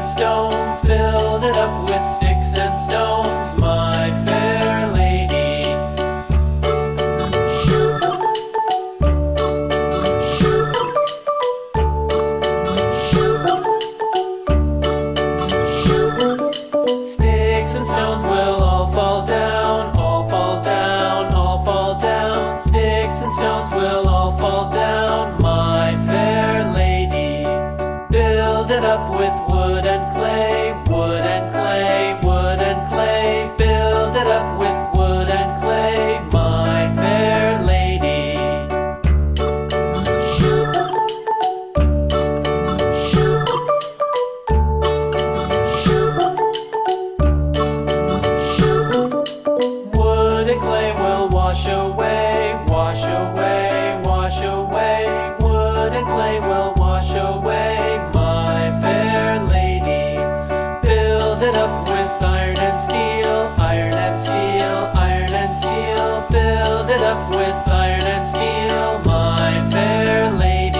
stones, build it up with sticks and stones, my fair lady. Sticks and stones will all fall down, all fall down, all fall down. Sticks and stones will all fall down, my fair lady. Build it up with wood and clay, wood and clay, wood and clay. Build it up with wood and clay, my fair lady. Wood and clay will wash away, wash away, wash away. Wood and clay will wash away, my fair lady. Build it up with iron and steel, iron and steel, iron and steel. Build it up with iron and steel, my fair lady.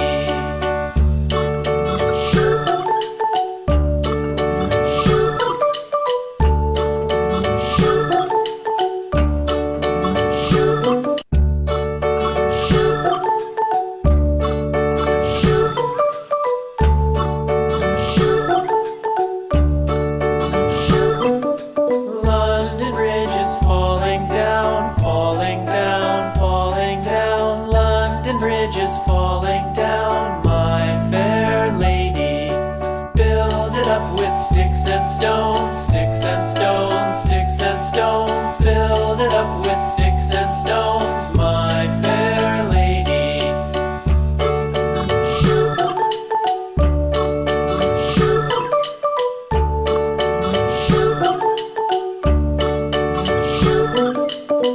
London Bridge is falling down, falling down, falling down. London Bridge is falling down, my fair lady. Build it up with sticks and stones, sticks and stones, sticks and stones. Build it up with sticks and stones, my fair lady.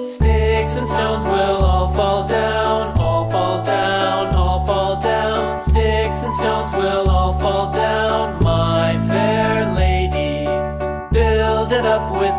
Sticks and stones will all fall down, all fall down, all fall down. Sticks and stones will all fall down, my fair lady. Build it up with